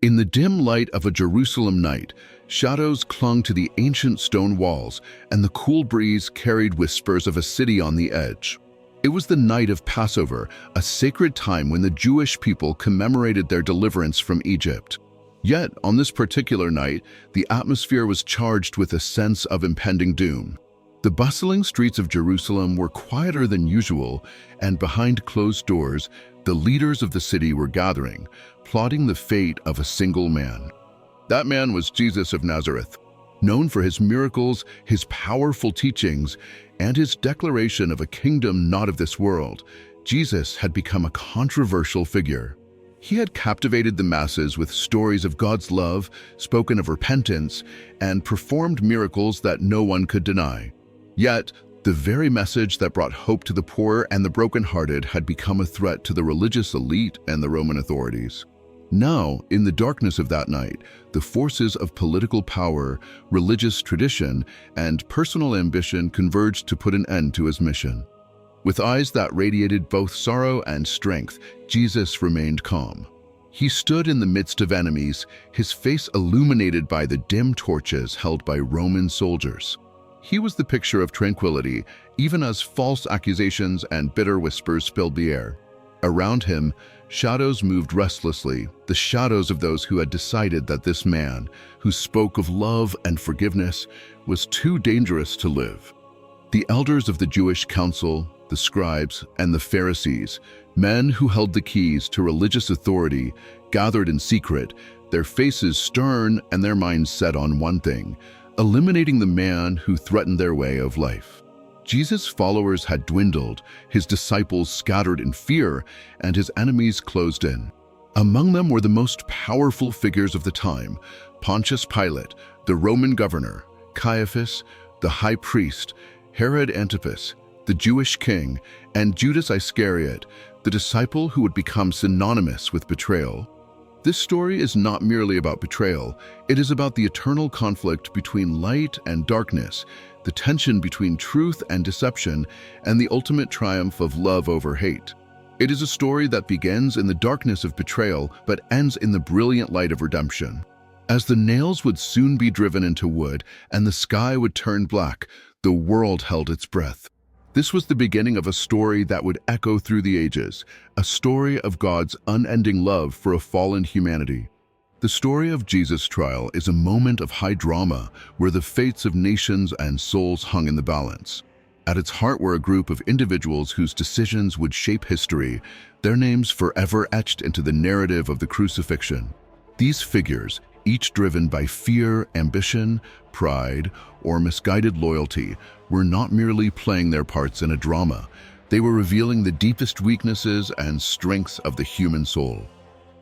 In the dim light of a Jerusalem night, shadows clung to the ancient stone walls, and the cool breeze carried whispers of a city on the edge. It was the night of Passover, a sacred time when the Jewish people commemorated their deliverance from Egypt. Yet, on this particular night, the atmosphere was charged with a sense of impending doom. The bustling streets of Jerusalem were quieter than usual, and behind closed doors, the leaders of the city were gathering, plotting the fate of a single man. That man was Jesus of Nazareth, known for his miracles, his powerful teachings, and his declaration of a kingdom not of this world. Jesus had become a controversial figure. He had captivated the masses with stories of God's love, spoken of repentance, and performed miracles that no one could deny. Yet, the very message that brought hope to the poor and the brokenhearted had become a threat to the religious elite and the Roman authorities. Now, in the darkness of that night, the forces of political power, religious tradition, and personal ambition converged to put an end to his mission. With eyes that radiated both sorrow and strength, Jesus remained calm. He stood in the midst of enemies, his face illuminated by the dim torches held by Roman soldiers. He was the picture of tranquility, even as false accusations and bitter whispers filled the air. Around him, shadows moved restlessly, the shadows of those who had decided that this man, who spoke of love and forgiveness, was too dangerous to live. The elders of the Jewish council, the scribes, and the Pharisees, men who held the keys to religious authority, gathered in secret, their faces stern and their minds set on one thing: eliminating the man who threatened their way of life. Jesus' followers had dwindled, his disciples scattered in fear, and his enemies closed in. Among them were the most powerful figures of the time: Pontius Pilate, the Roman governor; Caiaphas, the high priest; Herod Antipas, the Jewish king; and Judas Iscariot, the disciple who would become synonymous with betrayal. This story is not merely about betrayal. It is about the eternal conflict between light and darkness, the tension between truth and deception, and the ultimate triumph of love over hate. It is a story that begins in the darkness of betrayal but ends in the brilliant light of redemption. As the nails would soon be driven into wood and the sky would turn black, the world held its breath. This was the beginning of a story that would echo through the ages, a story of God's unending love for a fallen humanity. The story of Jesus' trial is a moment of high drama where the fates of nations and souls hung in the balance. At its heart were a group of individuals whose decisions would shape history, their names forever etched into the narrative of the crucifixion. These figures, each driven by fear, ambition, pride, or misguided loyalty, were not merely playing their parts in a drama. They were revealing the deepest weaknesses and strengths of the human soul.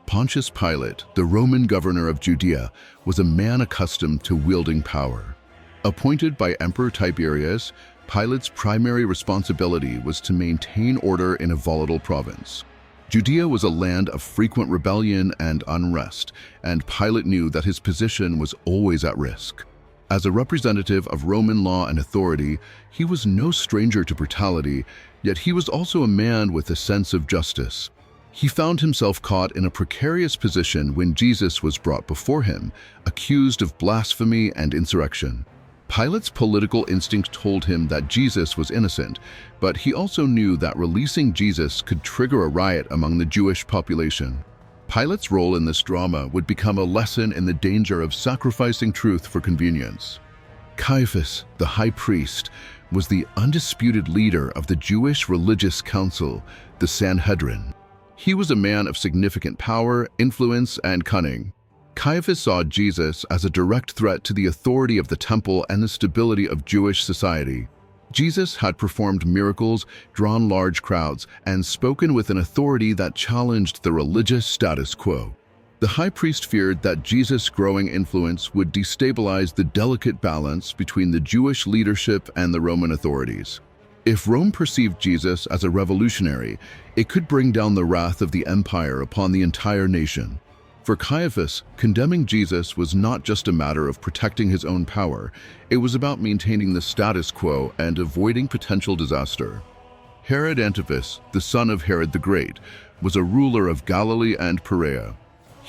Pontius Pilate, the Roman governor of Judea, was a man accustomed to wielding power. Appointed by Emperor Tiberius, Pilate's primary responsibility was to maintain order in a volatile province. Judea was a land of frequent rebellion and unrest, and Pilate knew that his position was always at risk. As a representative of Roman law and authority, he was no stranger to brutality, yet he was also a man with a sense of justice. He found himself caught in a precarious position when Jesus was brought before him, accused of blasphemy and insurrection. Pilate's political instinct told him that Jesus was innocent, but he also knew that releasing Jesus could trigger a riot among the Jewish population. Pilate's role in this drama would become a lesson in the danger of sacrificing truth for convenience. Caiaphas, the high priest, was the undisputed leader of the Jewish religious council, the Sanhedrin. He was a man of significant power, influence, and cunning. Caiaphas saw Jesus as a direct threat to the authority of the temple and the stability of Jewish society. Jesus had performed miracles, drawn large crowds, and spoken with an authority that challenged the religious status quo. The high priest feared that Jesus' growing influence would destabilize the delicate balance between the Jewish leadership and the Roman authorities. If Rome perceived Jesus as a revolutionary, it could bring down the wrath of the empire upon the entire nation. For Caiaphas, condemning Jesus was not just a matter of protecting his own power, it was about maintaining the status quo and avoiding potential disaster. Herod Antipas, the son of Herod the Great, was a ruler of Galilee and Perea.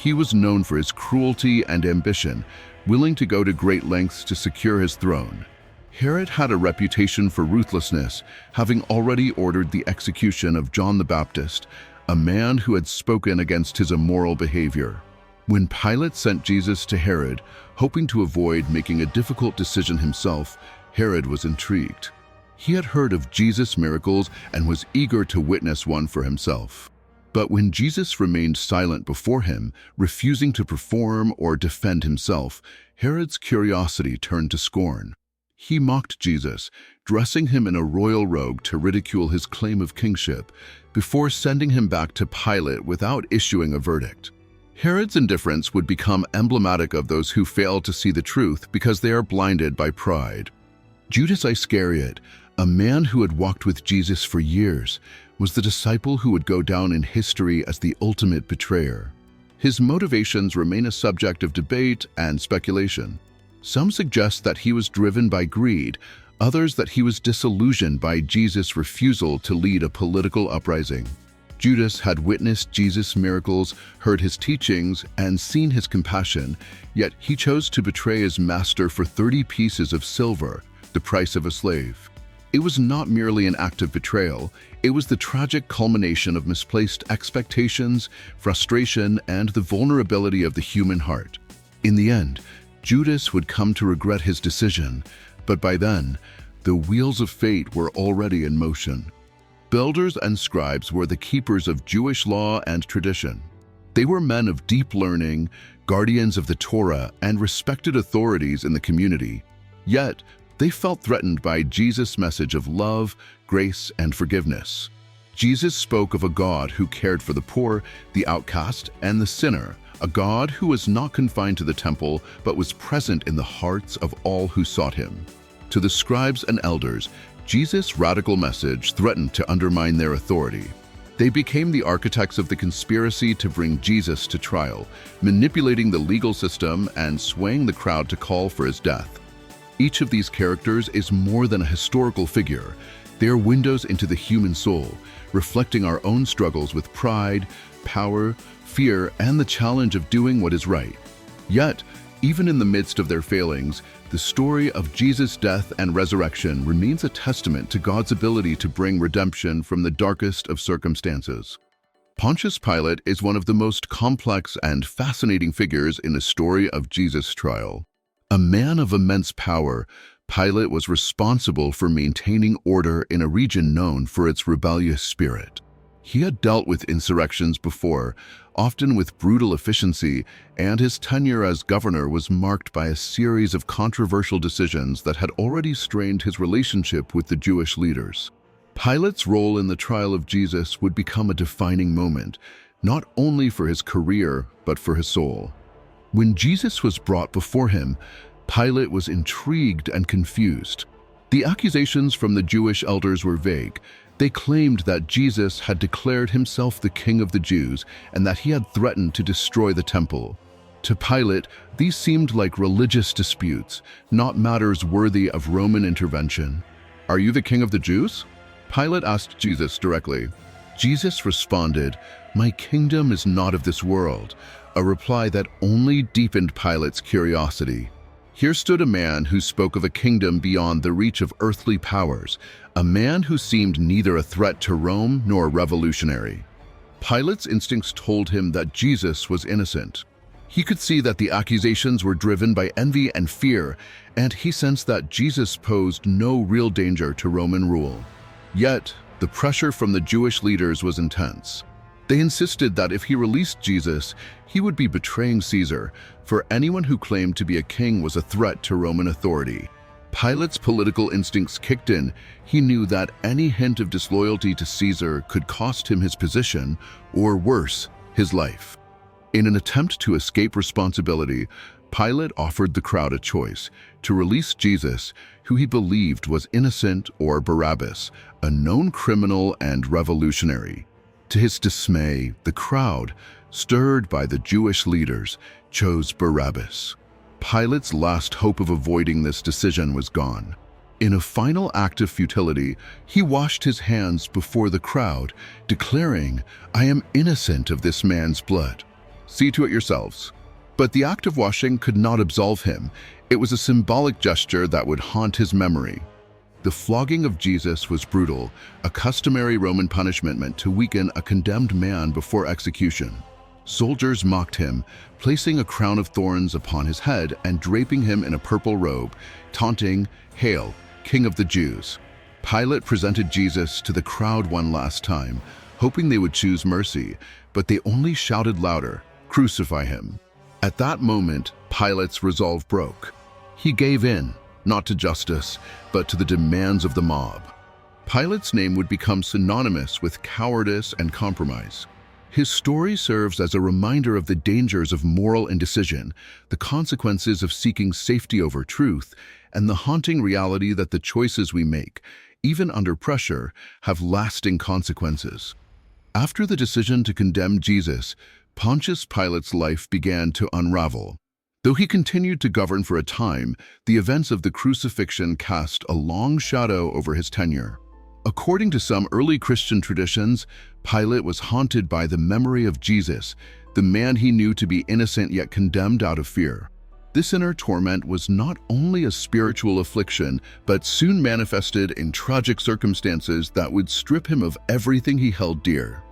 He was known for his cruelty and ambition, willing to go to great lengths to secure his throne. Herod had a reputation for ruthlessness, having already ordered the execution of John the Baptist, a man who had spoken against his immoral behavior. When Pilate sent Jesus to Herod, hoping to avoid making a difficult decision himself, Herod was intrigued. He had heard of Jesus' miracles and was eager to witness one for himself. But when Jesus remained silent before him, refusing to perform or defend himself, Herod's curiosity turned to scorn. He mocked Jesus, dressing him in a royal robe to ridicule his claim of kingship, before sending him back to Pilate without issuing a verdict. Herod's indifference would become emblematic of those who fail to see the truth because they are blinded by pride. Judas Iscariot, a man who had walked with Jesus for years, was the disciple who would go down in history as the ultimate betrayer. His motivations remain a subject of debate and speculation. Some suggest that he was driven by greed, others that he was disillusioned by Jesus' refusal to lead a political uprising. Judas had witnessed Jesus' miracles, heard his teachings, and seen his compassion, yet he chose to betray his master for 30 pieces of silver, the price of a slave. It was not merely an act of betrayal, it was the tragic culmination of misplaced expectations, frustration, and the vulnerability of the human heart. In the end, Judas would come to regret his decision, but by then, the wheels of fate were already in motion. Builders and scribes were the keepers of Jewish law and tradition. They were men of deep learning, guardians of the Torah, and respected authorities in the community. Yet, they felt threatened by Jesus' message of love, grace, and forgiveness. Jesus spoke of a God who cared for the poor, the outcast, and the sinner, a God who was not confined to the temple, but was present in the hearts of all who sought him. To the scribes and elders, Jesus' radical message threatened to undermine their authority. They became the architects of the conspiracy to bring Jesus to trial, manipulating the legal system and swaying the crowd to call for his death. Each of these characters is more than a historical figure. They are windows into the human soul, reflecting our own struggles with pride, power, fear, and the challenge of doing what is right. Yet, even in the midst of their failings, the story of Jesus' death and resurrection remains a testament to God's ability to bring redemption from the darkest of circumstances. Pontius Pilate is one of the most complex and fascinating figures in the story of Jesus' trial. A man of immense power, Pilate was responsible for maintaining order in a region known for its rebellious spirit. He had dealt with insurrections before, often with brutal efficiency, and his tenure as governor was marked by a series of controversial decisions that had already strained his relationship with the Jewish leaders. Pilate's role in the trial of Jesus would become a defining moment, not only for his career, but for his soul. When Jesus was brought before him, Pilate was intrigued and confused. The accusations from the Jewish elders were vague. They claimed that Jesus had declared himself the King of the Jews and that he had threatened to destroy the temple. To Pilate, these seemed like religious disputes, not matters worthy of Roman intervention. "Are you the King of the Jews?" Pilate asked Jesus directly. Jesus responded, "My kingdom is not of this world," a reply that only deepened Pilate's curiosity. Here stood a man who spoke of a kingdom beyond the reach of earthly powers, a man who seemed neither a threat to Rome nor revolutionary. Pilate's instincts told him that Jesus was innocent. He could see that the accusations were driven by envy and fear, and he sensed that Jesus posed no real danger to Roman rule. Yet, the pressure from the Jewish leaders was intense. They insisted that if he released Jesus, he would be betraying Caesar, for anyone who claimed to be a king was a threat to Roman authority. Pilate's political instincts kicked in. He knew that any hint of disloyalty to Caesar could cost him his position, or worse, his life. In an attempt to escape responsibility, Pilate offered the crowd a choice: to release Jesus, who he believed was innocent, or Barabbas, a known criminal and revolutionary. To his dismay, the crowd, stirred by the Jewish leaders, chose Barabbas. Pilate's last hope of avoiding this decision was gone. In a final act of futility, he washed his hands before the crowd, declaring, "I am innocent of this man's blood." See to it yourselves." But the act of washing could not absolve him. It was a symbolic gesture that would haunt his memory. The flogging of Jesus was brutal, a customary Roman punishment meant to weaken a condemned man before execution. Soldiers mocked him, placing a crown of thorns upon his head and draping him in a purple robe, taunting, "Hail, King of the Jews." Pilate presented Jesus to the crowd one last time, hoping they would choose mercy, but they only shouted louder, "Crucify him." At that moment, Pilate's resolve broke. He gave in, not to justice, but to the demands of the mob. Pilate's name would become synonymous with cowardice and compromise. His story serves as a reminder of the dangers of moral indecision, the consequences of seeking safety over truth, and the haunting reality that the choices we make, even under pressure, have lasting consequences. After the decision to condemn Jesus, Pontius Pilate's life began to unravel. Though he continued to govern for a time, the events of the crucifixion cast a long shadow over his tenure. According to some early Christian traditions, Pilate was haunted by the memory of Jesus, the man he knew to be innocent yet condemned out of fear. This inner torment was not only a spiritual affliction, but soon manifested in tragic circumstances that would strip him of everything he held dear.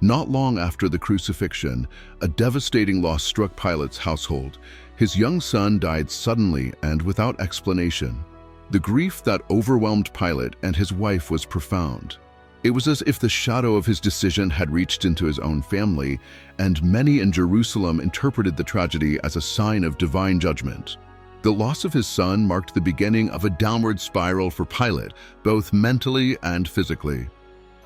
Not long after the crucifixion, a devastating loss struck Pilate's household. His young son died suddenly and without explanation. The grief that overwhelmed Pilate and his wife was profound. It was as if the shadow of his decision had reached into his own family, and many in Jerusalem interpreted the tragedy as a sign of divine judgment. The loss of his son marked the beginning of a downward spiral for Pilate, both mentally and physically.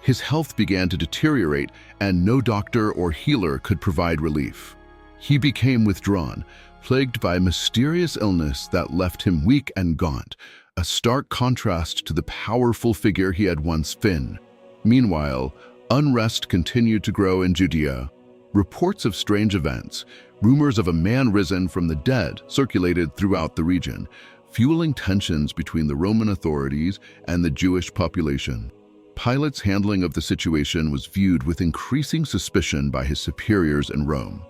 His health began to deteriorate, and no doctor or healer could provide relief. He became withdrawn, plagued by a mysterious illness that left him weak and gaunt, a stark contrast to the powerful figure he had once been. Meanwhile, unrest continued to grow in Judea. Reports of strange events, rumors of a man risen from the dead, circulated throughout the region, fueling tensions between the Roman authorities and the Jewish population. Pilate's handling of the situation was viewed with increasing suspicion by his superiors in Rome.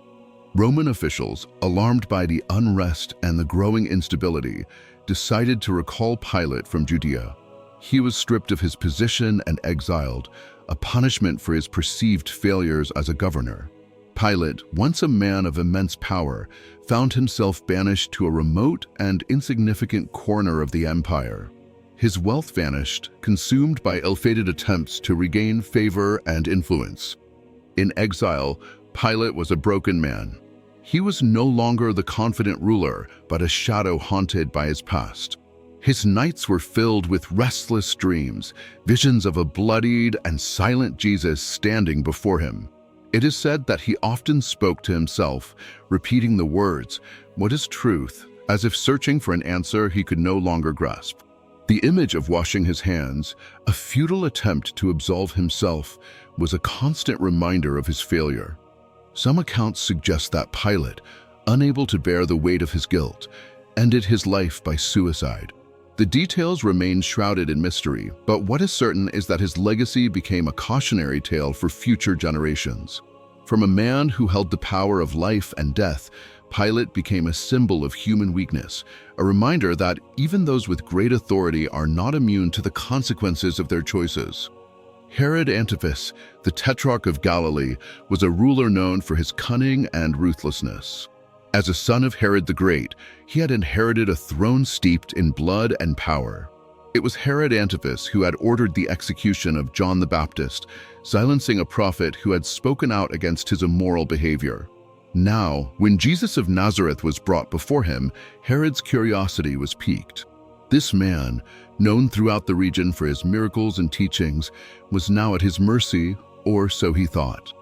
Roman officials, alarmed by the unrest and the growing instability, decided to recall Pilate from Judea. He was stripped of his position and exiled, a punishment for his perceived failures as a governor. Pilate, once a man of immense power, found himself banished to a remote and insignificant corner of the empire. His wealth vanished, consumed by ill-fated attempts to regain favor and influence. In exile, Pilate was a broken man. He was no longer the confident ruler, but a shadow haunted by his past. His nights were filled with restless dreams, visions of a bloodied and silent Jesus standing before him. It is said that he often spoke to himself, repeating the words, "What is truth?" as if searching for an answer he could no longer grasp. The image of washing his hands, a futile attempt to absolve himself, was a constant reminder of his failure. Some accounts suggest that Pilate, unable to bear the weight of his guilt, ended his life by suicide. The details remain shrouded in mystery, but what is certain is that his legacy became a cautionary tale for future generations. From a man who held the power of life and death, Pilate became a symbol of human weakness, a reminder that even those with great authority are not immune to the consequences of their choices. Herod Antipas, the Tetrarch of Galilee, was a ruler known for his cunning and ruthlessness. As a son of Herod the Great, he had inherited a throne steeped in blood and power. It was Herod Antipas who had ordered the execution of John the Baptist, silencing a prophet who had spoken out against his immoral behavior. Now, when Jesus of Nazareth was brought before him, Herod's curiosity was piqued. This man, known throughout the region for his miracles and teachings, was now at his mercy, or so he thought.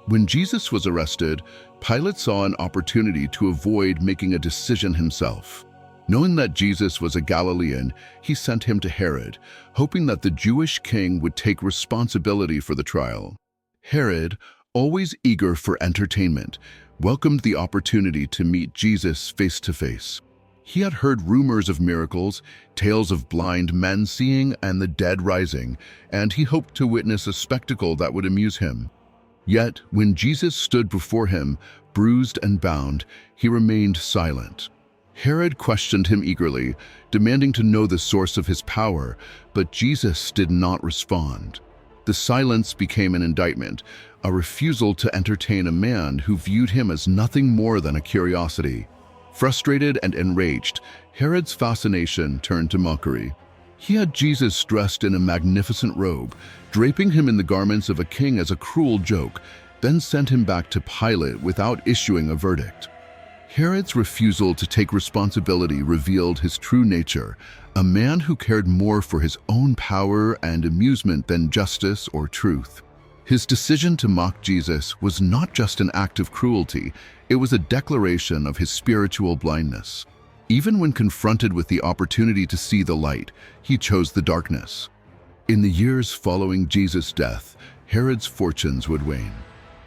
When Jesus was arrested, Pilate saw an opportunity to avoid making a decision himself. Knowing that Jesus was a Galilean, he sent him to Herod, hoping that the Jewish king would take responsibility for the trial. Herod, always eager for entertainment, welcomed the opportunity to meet Jesus face to face. He had heard rumors of miracles, tales of blind men seeing and the dead rising, and he hoped to witness a spectacle that would amuse him. Yet, when Jesus stood before him, Bruised and bound, he remained silent. Herod questioned him eagerly, demanding to know the source of his power, but Jesus did not respond. The silence became an indictment, a refusal to entertain a man who viewed him as nothing more than a curiosity. Frustrated and enraged, Herod's fascination turned to mockery. He had Jesus dressed in a magnificent robe, draping him in the garments of a king as a cruel joke, then sent him back to Pilate without issuing a verdict. Herod's refusal to take responsibility revealed his true nature, a man who cared more for his own power and amusement than justice or truth. His decision to mock Jesus was not just an act of cruelty, it was a declaration of his spiritual blindness. Even when confronted with the opportunity to see the light, he chose the darkness. In the years following Jesus' death, Herod's fortunes would wane.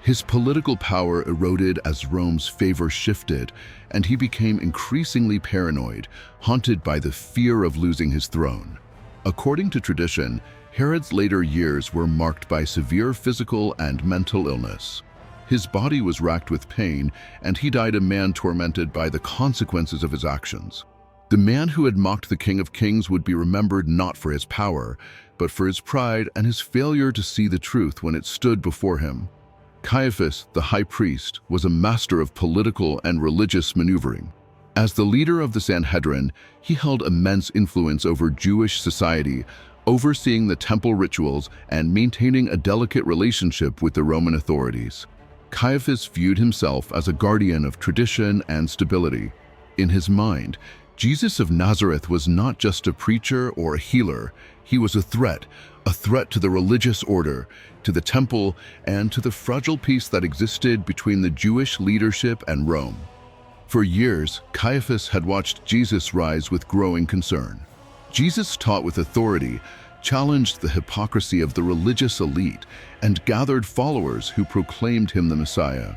His political power eroded as Rome's favor shifted, and he became increasingly paranoid, haunted by the fear of losing his throne. According to tradition, Herod's later years were marked by severe physical and mental illness. His body was racked with pain, and he died a man tormented by the consequences of his actions. The man who had mocked the King of Kings would be remembered not for his power, but for his pride and his failure to see the truth when it stood before him. Caiaphas, the high priest, was a master of political and religious maneuvering. As the leader of the Sanhedrin, he held immense influence over Jewish society, overseeing the temple rituals and maintaining a delicate relationship with the Roman authorities. Caiaphas viewed himself as a guardian of tradition and stability. In his mind, Jesus of Nazareth was not just a preacher or a healer, he was a threat to the religious order, to the temple, and to the fragile peace that existed between the Jewish leadership and Rome. For years, Caiaphas had watched Jesus rise with growing concern. Jesus taught with authority, challenged the hypocrisy of the religious elite, and gathered followers who proclaimed him the Messiah.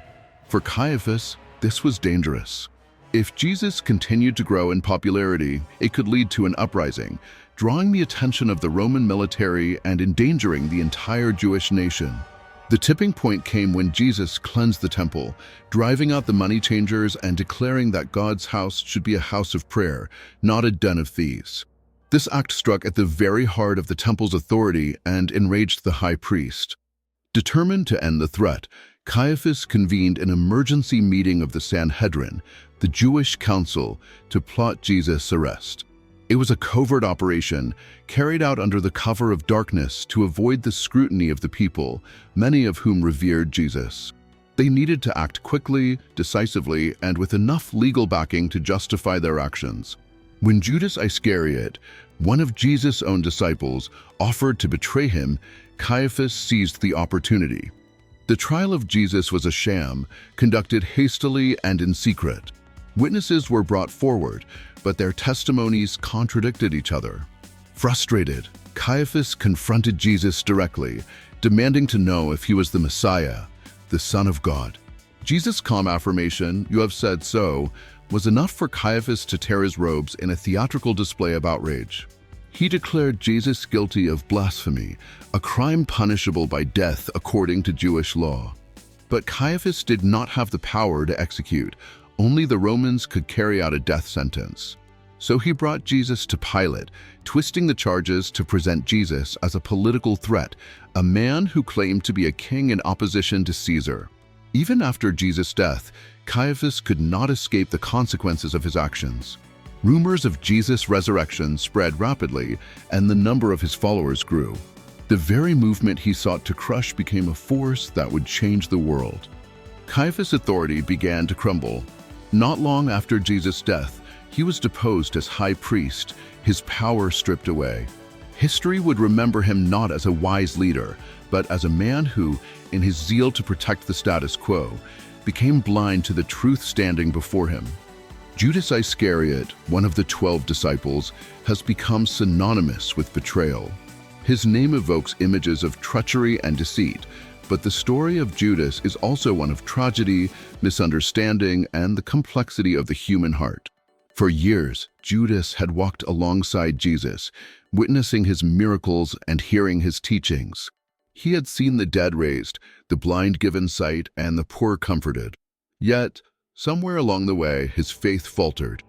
For Caiaphas, this was dangerous. If Jesus continued to grow in popularity, it could lead to an uprising, drawing the attention of the Roman military and endangering the entire Jewish nation. The tipping point came when Jesus cleansed the temple, driving out the money changers and declaring that God's house should be a house of prayer, not a den of thieves. This act struck at the very heart of the temple's authority and enraged the high priest. Determined to end the threat, Caiaphas convened an emergency meeting of the Sanhedrin, the Jewish council, to plot Jesus' arrest. It was a covert operation, carried out under the cover of darkness to avoid the scrutiny of the people, many of whom revered Jesus. They needed to act quickly, decisively, and with enough legal backing to justify their actions. When Judas Iscariot, one of Jesus' own disciples, offered to betray him, Caiaphas seized the opportunity. The trial of Jesus was a sham, conducted hastily and in secret. Witnesses were brought forward, but their testimonies contradicted each other. Frustrated, Caiaphas confronted Jesus directly, demanding to know if he was the Messiah, the Son of God. Jesus' calm affirmation, "You have said so," was enough for Caiaphas to tear his robes in a theatrical display of outrage. He declared Jesus guilty of blasphemy, a crime punishable by death according to Jewish law. But Caiaphas did not have the power to execute. Only the Romans could carry out a death sentence. So he brought Jesus to Pilate, twisting the charges to present Jesus as a political threat, a man who claimed to be a king in opposition to Caesar. Even after Jesus' death, Caiaphas could not escape the consequences of his actions. Rumors of Jesus' resurrection spread rapidly, and the number of his followers grew. The very movement he sought to crush became a force that would change the world. Caiaphas' authority began to crumble. Not long after Jesus' death, he was deposed as high priest, his power stripped away. History would remember him not as a wise leader, but as a man who, in his zeal to protect the status quo, became blind to the truth standing before him. Judas Iscariot, one of the 12 disciples, has become synonymous with betrayal. His name evokes images of treachery and deceit, but the story of Judas is also one of tragedy, misunderstanding, and the complexity of the human heart. For years, Judas had walked alongside Jesus, witnessing his miracles and hearing his teachings. He had seen the dead raised, the blind given sight, and the poor comforted. Yet, somewhere along the way, his faith faltered.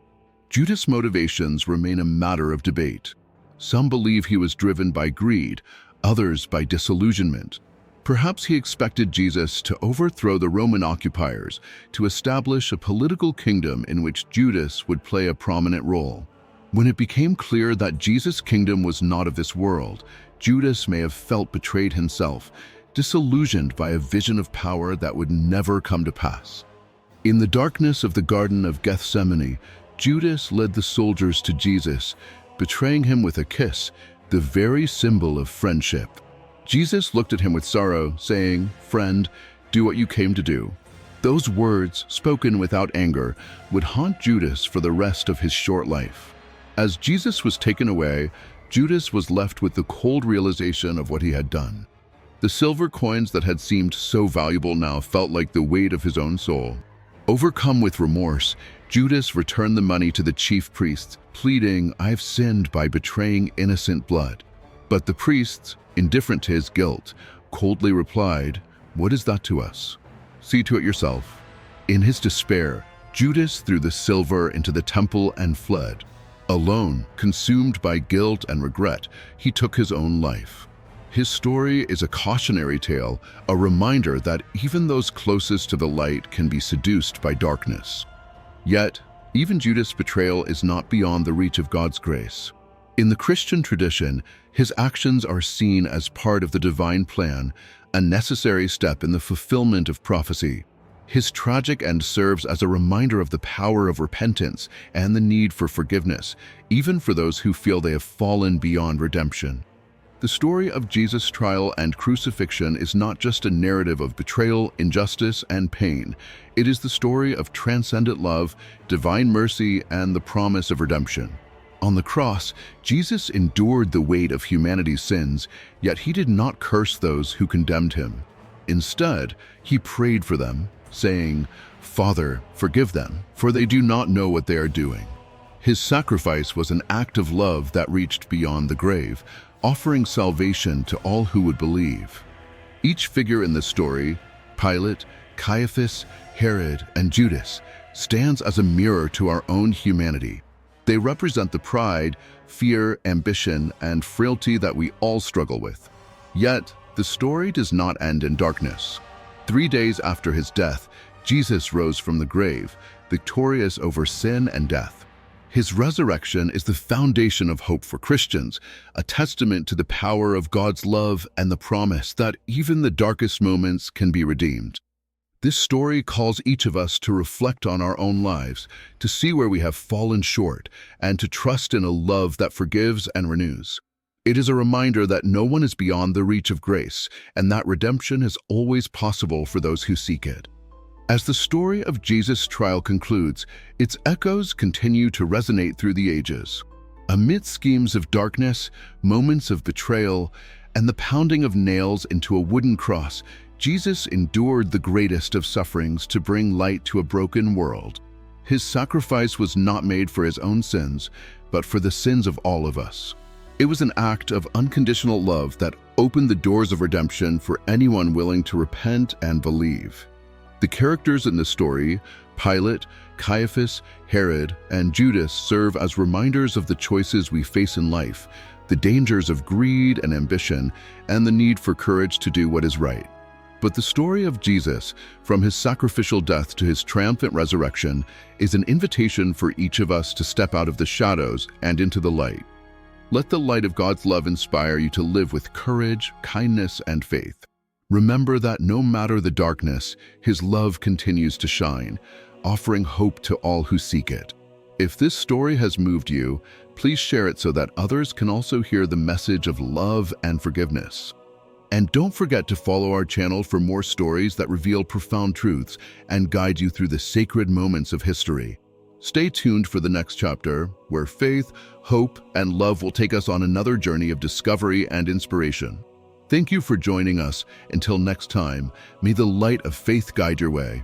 Judas' motivations remain a matter of debate. Some believe he was driven by greed, others by disillusionment. Perhaps he expected Jesus to overthrow the Roman occupiers, to establish a political kingdom in which Judas would play a prominent role. When it became clear that Jesus' kingdom was not of this world, Judas may have felt betrayed himself, disillusioned by a vision of power that would never come to pass. In the darkness of the Garden of Gethsemane, Judas led the soldiers to Jesus, betraying him with a kiss, the very symbol of friendship. Jesus looked at him with sorrow, saying, "Friend, do what you came to do." Those words, spoken without anger, would haunt Judas for the rest of his short life. As Jesus was taken away, Judas was left with the cold realization of what he had done. The silver coins that had seemed so valuable now felt like the weight of his own soul. Overcome with remorse, Judas returned the money to the chief priests, pleading, "I've sinned by betraying innocent blood." But the priests, indifferent to his guilt, coldly replied, "What is that to us? See to it yourself." In his despair, Judas threw the silver into the temple and fled. Alone, consumed by guilt and regret, he took his own life. His story is a cautionary tale, a reminder that even those closest to the light can be seduced by darkness. Yet, even Judas' betrayal is not beyond the reach of God's grace. In the Christian tradition, his actions are seen as part of the divine plan, a necessary step in the fulfillment of prophecy. His tragic end serves as a reminder of the power of repentance and the need for forgiveness, even for those who feel they have fallen beyond redemption. The story of Jesus' trial and crucifixion is not just a narrative of betrayal, injustice, and pain. It is the story of transcendent love, divine mercy, and the promise of redemption. On the cross, Jesus endured the weight of humanity's sins, yet he did not curse those who condemned him. Instead, he prayed for them, saying, "Father, forgive them, for they do not know what they are doing." His sacrifice was an act of love that reached beyond the grave, offering salvation to all who would believe. Each figure in the story, Pilate, Caiaphas, Herod, and Judas, stands as a mirror to our own humanity. They represent the pride, fear, ambition, and frailty that we all struggle with. Yet, the story does not end in darkness. 3 days after his death, Jesus rose from the grave, victorious over sin and death. His resurrection is the foundation of hope for Christians, a testament to the power of God's love and the promise that even the darkest moments can be redeemed. This story calls each of us to reflect on our own lives, to see where we have fallen short, and to trust in a love that forgives and renews. It is a reminder that no one is beyond the reach of grace, and that redemption is always possible for those who seek it. As the story of Jesus' trial concludes, its echoes continue to resonate through the ages. Amid schemes of darkness, moments of betrayal, and the pounding of nails into a wooden cross, Jesus endured the greatest of sufferings to bring light to a broken world. His sacrifice was not made for his own sins, but for the sins of all of us. It was an act of unconditional love that opened the doors of redemption for anyone willing to repent and believe. The characters in the story, Pilate, Caiaphas, Herod, and Judas, serve as reminders of the choices we face in life, the dangers of greed and ambition, and the need for courage to do what is right. But the story of Jesus, from his sacrificial death to his triumphant resurrection, is an invitation for each of us to step out of the shadows and into the light. Let the light of God's love inspire you to live with courage, kindness, and faith. Remember that no matter the darkness, his love continues to shine, offering hope to all who seek it. If this story has moved you, please share it so that others can also hear the message of love and forgiveness. And don't forget to follow our channel for more stories that reveal profound truths and guide you through the sacred moments of history. Stay tuned for the next chapter, where faith, hope, and love will take us on another journey of discovery and inspiration. Thank you for joining us. Until next time, may the light of faith guide your way.